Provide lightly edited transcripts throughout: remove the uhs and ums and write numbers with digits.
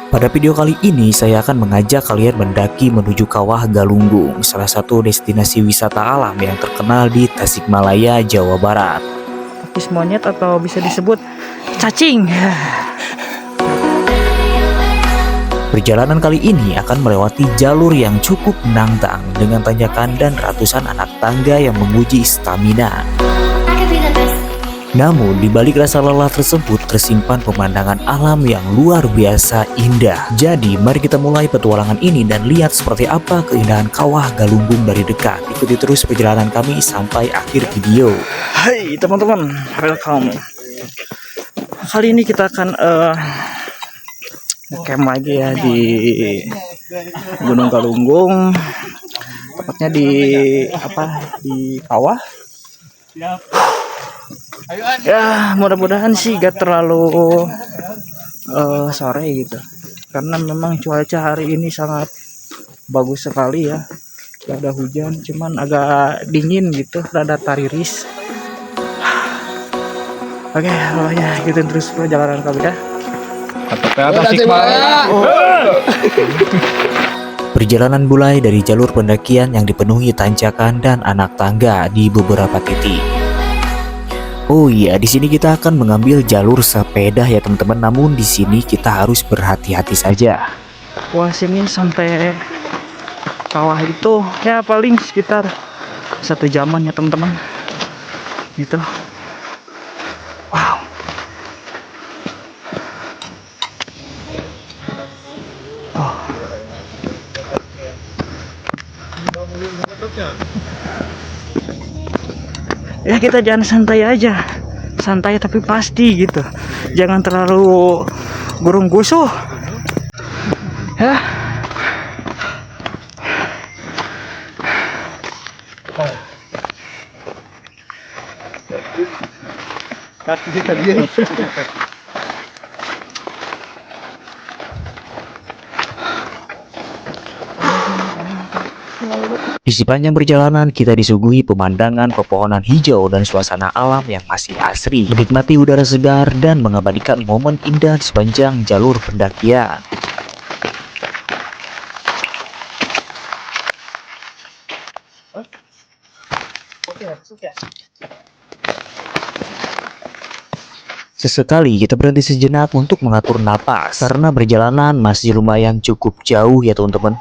Pada video kali ini saya akan mengajak kalian mendaki menuju Kawah Galunggung, salah satu destinasi wisata alam yang terkenal di Tasikmalaya, Jawa Barat. Apis monyet atau bisa disebut cacing. Perjalanan kali ini akan melewati jalur yang cukup menantang dengan tanjakan dan ratusan anak tangga yang menguji stamina. Namun, di balik rasa lelah tersebut tersimpan pemandangan alam yang luar biasa indah. Jadi, mari kita mulai petualangan ini dan lihat seperti apa keindahan Kawah Galunggung dari dekat. Ikuti terus perjalanan kami sampai akhir video. Hai teman-teman, welcome. Kali ini kita akan camp lagi ya di Gunung Galunggung. Tepatnya di kawah. Ya, mudah-mudahan sih gak terlalu sore gitu, karena memang cuaca hari ini sangat bagus sekali ya. Gak ada hujan, cuman agak dingin gitu, rada tariris. Oke, pokoknya ikutin terus perjalanan kami dah. Perjalanan mulai dari jalur pendakian yang dipenuhi tanjakan dan anak tangga di beberapa titik. Oh iya, di sini kita akan mengambil jalur sepeda ya teman-teman. Namun di sini kita harus berhati-hati saja. Wah, sini sampai kawah itu ya paling sekitar 1 jaman ya teman-teman. Gitu. Wow. Oh. Ya kita jangan santai aja, santai tapi pasti gitu, jangan terlalu gurung gusuh ya. Di sepanjang perjalanan kita disuguhi pemandangan pepohonan hijau dan suasana alam yang masih asri. Menikmati udara segar dan mengabadikan momen indah di sepanjang jalur pendakian. Sesekali kita berhenti sejenak untuk mengatur napas karena perjalanan masih lumayan cukup jauh ya teman-teman.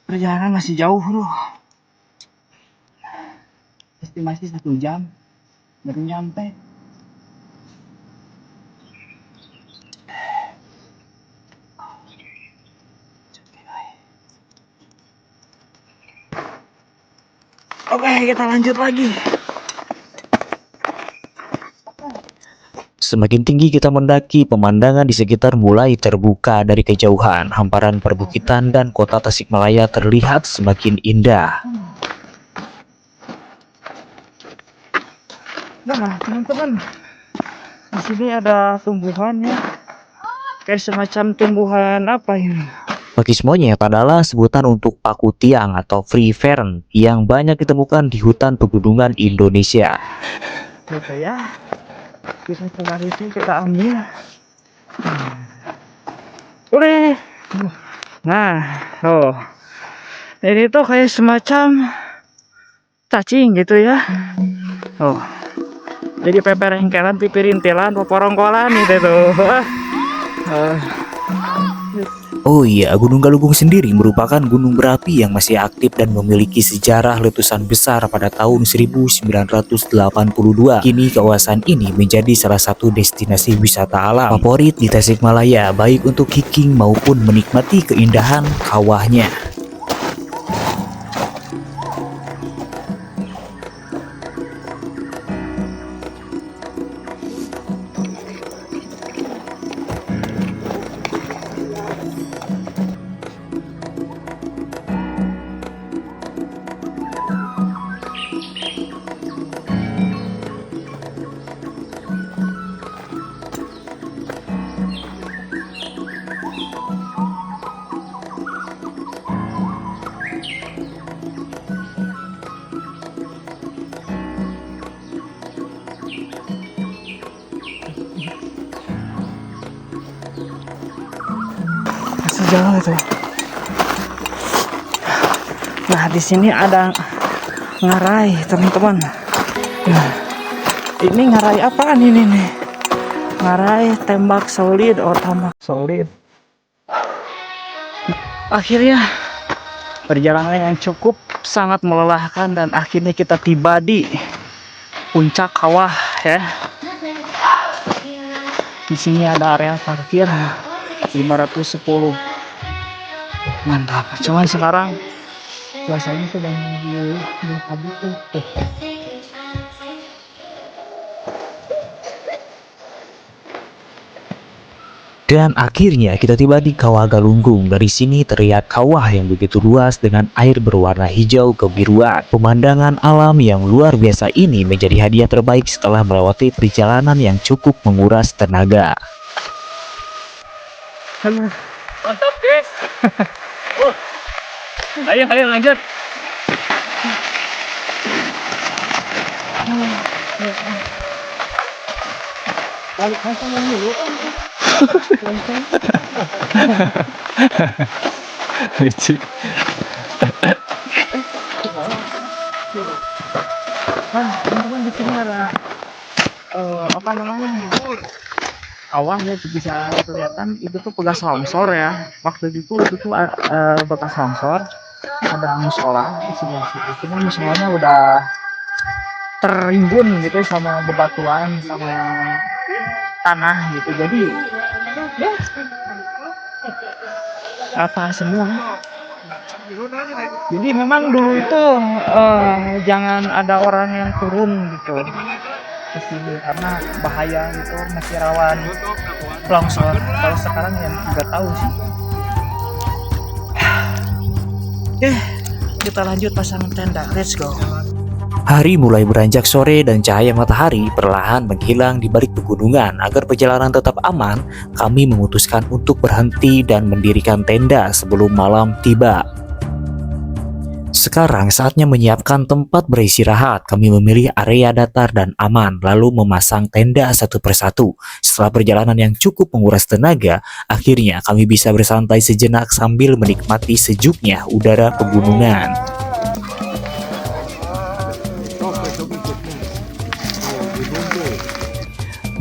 Perjalanan masih jauh loh, estimasi 1 jam baru nyampe. Oke, kita lanjut lagi. Semakin tinggi kita mendaki, pemandangan di sekitar mulai terbuka dari kejauhan. Hamparan perbukitan dan kota Tasikmalaya terlihat semakin indah. Nah, teman-teman, di sini ada tumbuhannya, kayak semacam tumbuhan apa ini? Pakis monyet adalah sebutan untuk paku tiang atau free fern yang banyak ditemukan di hutan pegunungan Indonesia. Gitu ya. Kita coba itu kita ambil. Boleh. Nah, oh. Ini tuh kayak semacam cacing gitu ya. Oh. Jadi peperengkelan, pipirintilan, poporongkolan gitu tuh. Oh iya, Gunung Galunggung sendiri merupakan gunung berapi yang masih aktif dan memiliki sejarah letusan besar pada tahun 1982. Kini kawasan ini menjadi salah satu destinasi wisata alam favorit di Tasikmalaya, baik untuk hiking maupun menikmati keindahan kawahnya. sejauh itu. Nah, di sini ada ngarai, teman-teman. Nah, ini ngarai apaan ini nih? Ngarai tembak solid, tembak solid. Akhirnya perjalanan yang cukup sangat melelahkan dan akhirnya kita tiba di puncak kawah ya. Di sini ada area parkir 510. Mantap. Cuman sekarang cuacanya sedang di kabut tuh. Dan akhirnya kita tiba di Kawah Galunggung. Dari sini terlihat kawah yang begitu luas dengan air berwarna hijau kebiruan. Pemandangan alam yang luar biasa ini menjadi hadiah terbaik setelah melewati perjalanan yang cukup menguras tenaga. Halo. Mantap, guys. Ayo lanjut. Balik sama dulu. Lucu. Teman-teman di sini ada apa namanya? Awalnya bisa kelihatan itu tuh bekas longsor ya. Waktu itu bekas longsor. Ada musola di sebelah situ. Cuma musolanya udah tertimbun gitu sama bebatuan sama tanah gitu. Jadi ya, apa semua. Jadi memang dulu itu jangan ada orang yang turun gitu ke sini karena bahaya gitu, masih rawan longsor. Kalau sekarang yang nggak tahu sih. Oke, kita lanjut pasang tenda. Let's go. Hari mulai beranjak sore dan cahaya matahari perlahan menghilang di balik pegunungan. Agar perjalanan tetap aman, kami memutuskan untuk berhenti dan mendirikan tenda sebelum malam tiba. Sekarang saatnya menyiapkan tempat beristirahat. Kami memilih area datar dan aman, lalu memasang tenda satu persatu. Setelah perjalanan yang cukup menguras tenaga, akhirnya kami bisa bersantai sejenak sambil menikmati sejuknya udara pegunungan.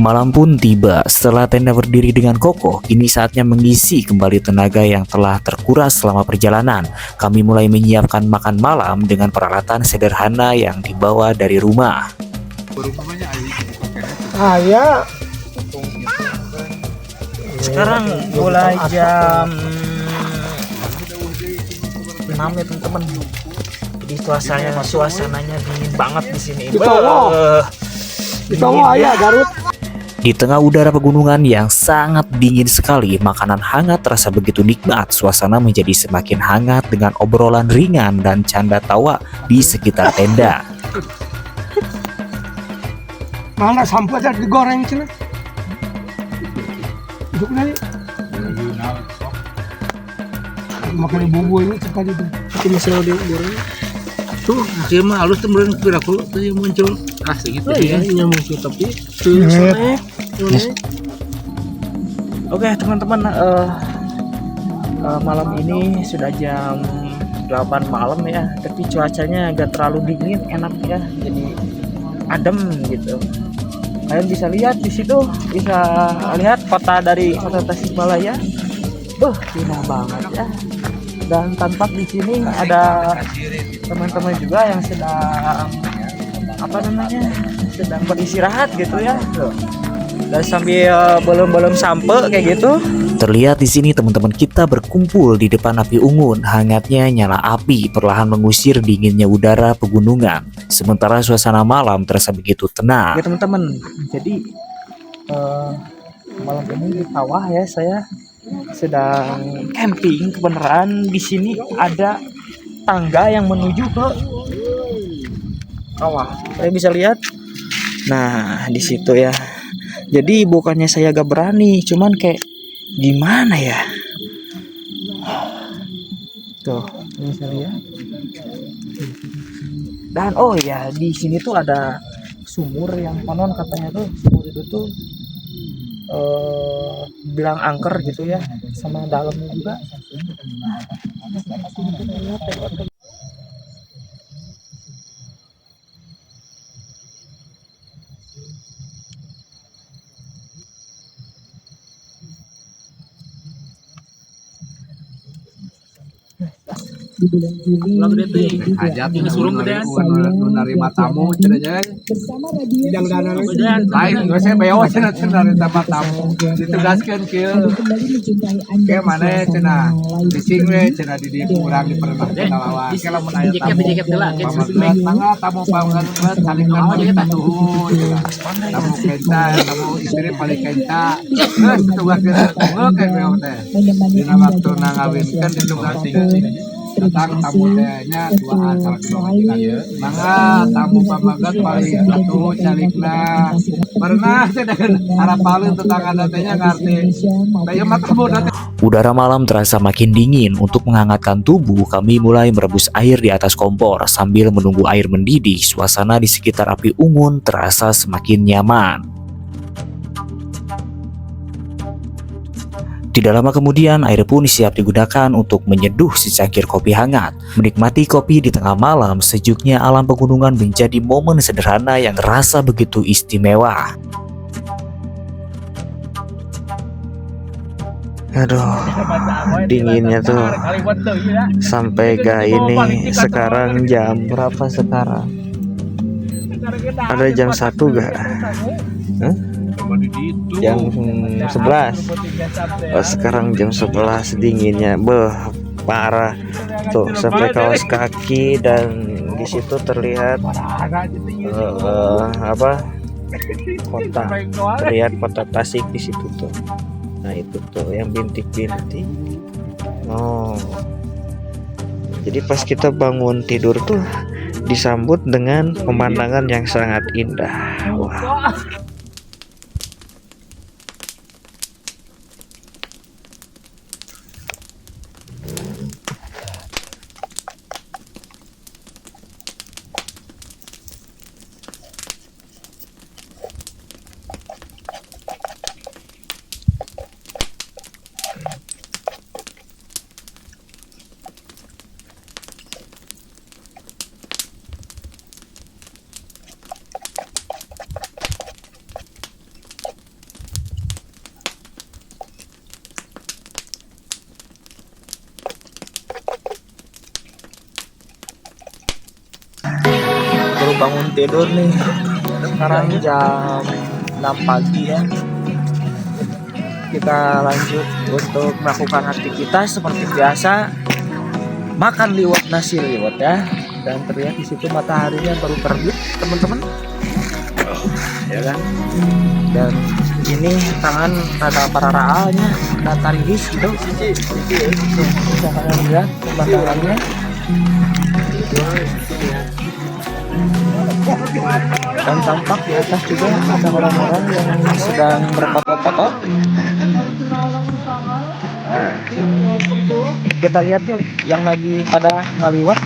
Malam pun tiba. Setelah tenda berdiri dengan kokoh, kini saatnya mengisi kembali tenaga yang telah terkuras selama perjalanan. Kami mulai menyiapkan makan malam dengan peralatan sederhana yang dibawa dari rumah. Sekarang mulai jam 6 ya teman-teman. Jadi suasananya dingin banget di sini. Kita mau ayah Garut. Di tengah udara pegunungan yang sangat dingin sekali, makanan hangat terasa begitu nikmat. Suasana menjadi semakin hangat dengan obrolan ringan dan canda tawa di sekitar tenda. Mana sampah tadi digoreng cina? Hidup lagi. Makan bumbu ini cepat itu. Itu masih ada digoreng. Tuh, dia mah halus tuh berapa tuh yang muncul. Segitu ya, yang muncul tapi Oke teman-teman, malam ini sudah jam 8 malam ya, tapi cuacanya agak terlalu dingin, enak ya, jadi adem gitu. Kalian bisa lihat di situ, bisa lihat kota Tasikmalaya, indah banget ya. Dan tampak di sini ada teman-teman juga yang sedang sedang beristirahat gitu ya. Dan sambil belum sampai kayak gitu. Terlihat di sini teman-teman kita berkumpul di depan api unggun. Hangatnya nyala api perlahan mengusir dinginnya udara pegunungan. Sementara suasana malam terasa begitu tenang. Ya teman-teman, jadi malam ini di kawah ya, saya sedang camping. Kebenaran di sini ada tangga yang menuju ke kawah. Saya bisa lihat. Nah, di situ ya. Jadi bukannya saya gak berani, cuman kayak gimana ya? Tuh, bisa lihat. Dan oh ya, di sini tuh ada sumur yang konon katanya tuh sumur itu tuh bilang angker gitu ya, sama dalamnya juga. Ajak ini suruh gedean nerima tamu cenanya sidang dana lain gue saya beo cenah nerima tamu ditugaskeun kieu ke mana cenah bising we cenah di dieu urang di pernah cenah lawan ke lamun aya tamu tamu pangkat saling kita tuh tamu kenta tamu istri paling kenta geus tugaskeun ke beo teh dina waktu ngawinkeun ditugaskeun datang tamu tehnya duaan salah kedua majikan mangga tamu pamagat paling atuh calikna pernah teh dengan harapan tetangga tehnya ngarti teh mah tamu teh. Udara malam terasa makin dingin. Untuk menghangatkan tubuh, kami mulai merebus air di atas kompor. Sambil menunggu air mendidih, suasana di sekitar api unggun terasa semakin nyaman. Tidak lama kemudian, air pun siap digunakan untuk menyeduh secangkir kopi hangat. Menikmati kopi di tengah malam, sejuknya alam pegunungan menjadi momen sederhana yang terasa begitu istimewa. Aduh, dinginnya tuh sampai gak ini. Sekarang jam berapa sekarang? Ada jam 1 gak? Hah? Jam 11. Oh, sekarang jam 11, dinginnya parah tuh sampai kaos kaki, dan di situ terlihat kota, terlihat kota Tasik di situ tuh. Nah itu tuh yang bintik-bintik. Oh, jadi pas kita bangun tidur tuh disambut dengan pemandangan yang sangat indah. Wah. Baru bangun tidur nih, sekarang jam 6 pagi ya. Kita lanjut untuk melakukan aktivitas seperti biasa, makan liwet, nasi liwet ya. Dan terlihat di situ mataharinya baru terbit teman-teman, ya kan. Dan ini tangan ada pararaalnya, ada taringis gitu. Bisa kalian lihat pemandangannya. Dan tampak di atas juga ada orang-orang yang sedang berfoto-foto. Kita lihat yuk yang lagi pada ngaliwat.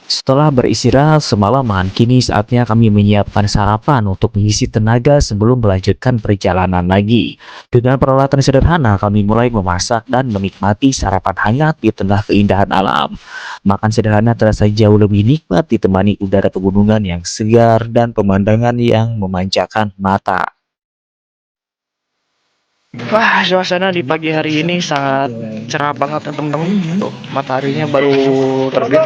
Setelah beristirahat semalaman, kini saatnya kami menyiapkan sarapan untuk mengisi tenaga sebelum melanjutkan perjalanan lagi. Dengan peralatan sederhana, kami mulai memasak dan menikmati sarapan hangat di tengah keindahan alam. Makan sederhana terasa jauh lebih nikmat ditemani udara pegunungan yang segar dan pemandangan yang memanjakan mata. Wah, suasana di pagi hari ini sangat cerah banget ya teman-teman. Tuh, mataharinya baru terbit.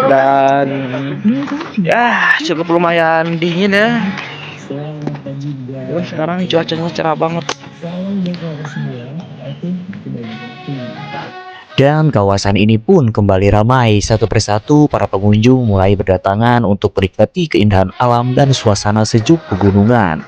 Dan ya cukup lumayan dingin ya. Sekarang cuacanya cerah banget. Dan kawasan ini pun kembali ramai. Satu persatu para pengunjung mulai berdatangan untuk menikmati keindahan alam dan suasana sejuk pegunungan.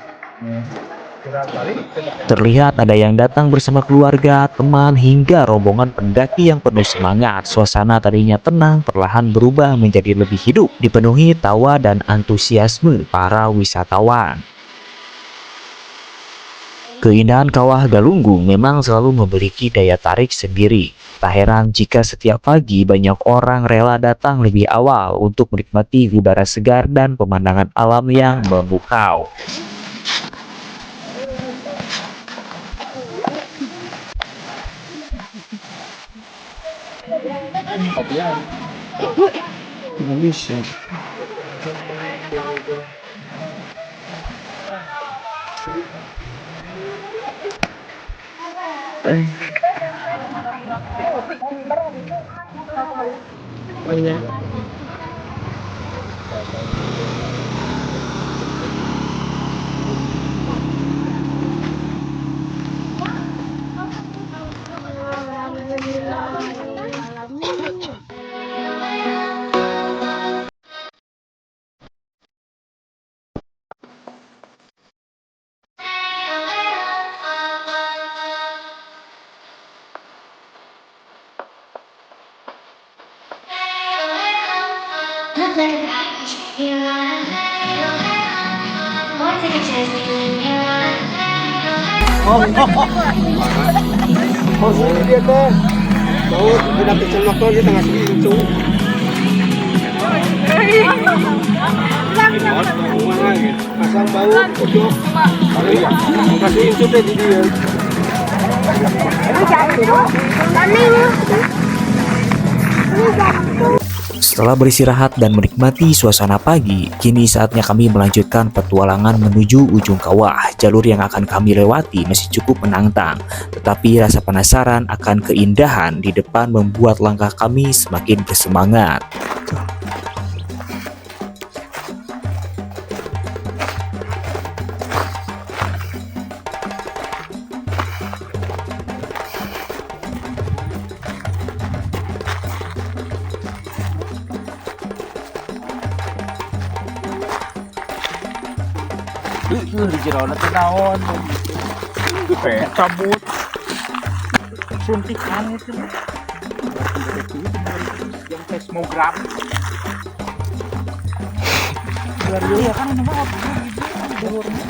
Terlihat ada yang datang bersama keluarga, teman, hingga rombongan pendaki yang penuh semangat. Suasana tadinya tenang perlahan berubah menjadi lebih hidup, dipenuhi tawa dan antusiasme para wisatawan. Keindahan Kawah Galunggung memang selalu memiliki daya tarik sendiri. Tak heran jika setiap pagi banyak orang rela datang lebih awal untuk menikmati udara segar dan pemandangan alam yang memukau. Oh, dia teh. Mau tidak kecil motor di tengah sini lucu. Asal bau ujuk. Kasih lucu deh di dia. Setelah beristirahat dan menikmati suasana pagi, kini saatnya kami melanjutkan petualangan menuju ujung kawah. Jalur yang akan kami lewati masih cukup menantang, tetapi rasa penasaran akan keindahan di depan membuat langkah kami semakin bersemangat. Di jerona teh naon? Cabut. Suntikan itu. Yang seismogram. Luar biasa kan ini mah jalurnya.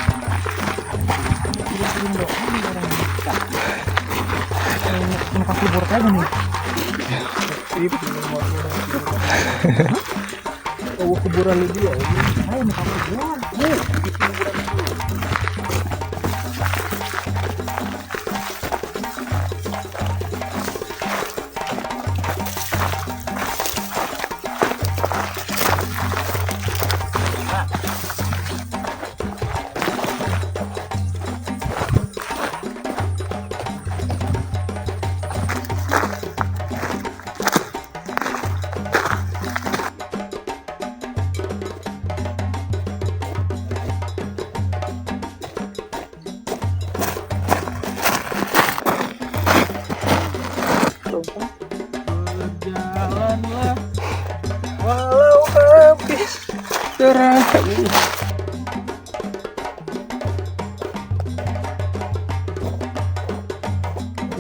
Ini pakai board aja nih. Oh, kuburan lagi ya. Ayo mau pakai board. Berjalanlah walau habis tenaga.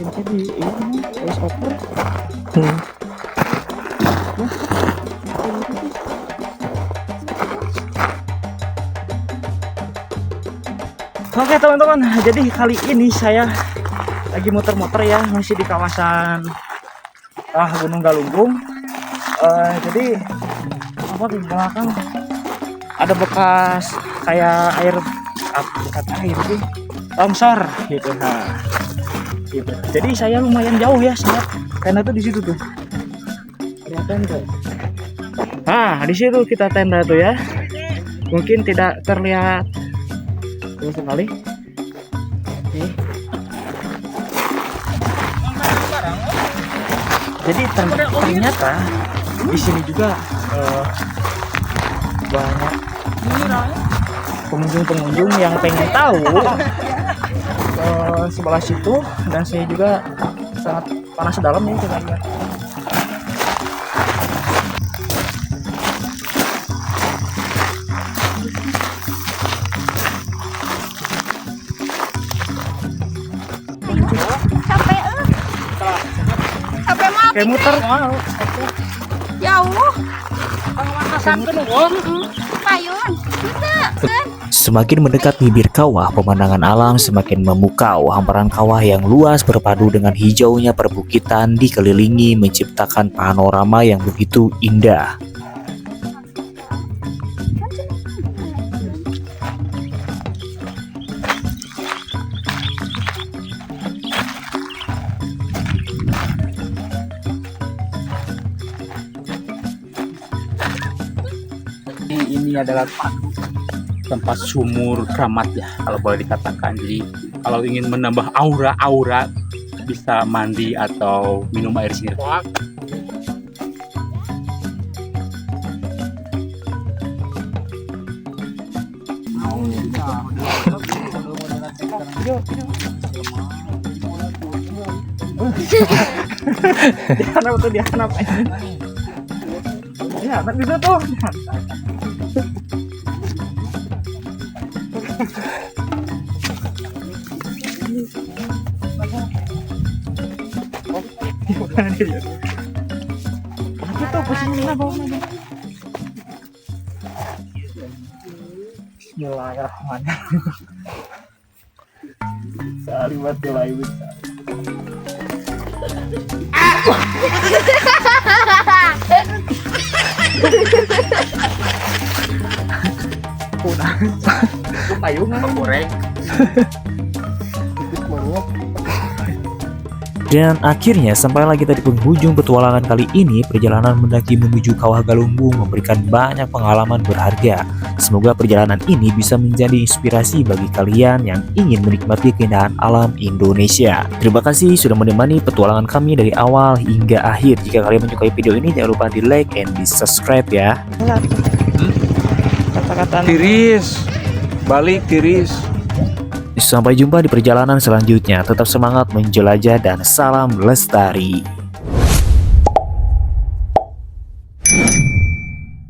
Jadi ini voice over. Oke teman-teman, jadi kali ini saya lagi muter-muter ya, masih di kawasan Gunung Galunggung. Jadi apa di belakang ada bekas kayak air, bukan air sih, longsor gitu. Nah, gitu. Jadi saya lumayan jauh ya, lihat tenda tuh di situ tuh. Kelihatan tuh. Nah, di situ kita tenda tuh ya. Mungkin tidak terlihat jelas sekali. Nih. Jadi ternyata di sini juga banyak pengunjung-pengunjung yang pengen tahu sebelah situ, dan saya juga sangat panas dalam nih, coba lihat. Kayak muter mau. Jauh. Pangmakasan ke nuhun. Payun. Bisa. Kan. Semakin mendekat bibir kawah, pemandangan alam semakin memukau. Hamparan kawah yang luas berpadu dengan hijaunya perbukitan dikelilingi menciptakan panorama yang begitu indah. Ini adalah tempat sumur keramat ya, kalau boleh dikatakan. Jadi kalau ingin menambah aura-aura bisa mandi atau minum air sini. Dihanap tuh, dihanap. Dihanap gitu tuh. Aku tuh pusing lah bawahnya. Bismillahirrahmanirrahim. Salimatul aibut. Udah. Payung goreng. Dan akhirnya sampailah kita di penghujung petualangan kali ini. Perjalanan mendaki menuju Kawah Galunggung memberikan banyak pengalaman berharga. Semoga perjalanan ini bisa menjadi inspirasi bagi kalian yang ingin menikmati keindahan alam Indonesia. Terima kasih sudah menemani petualangan kami dari awal hingga akhir. Jika kalian menyukai video ini, jangan lupa di like and di subscribe ya. Kata-kata Tiris, balik tiris. Sampai jumpa di perjalanan selanjutnya. Tetap semangat menjelajah dan salam lestari.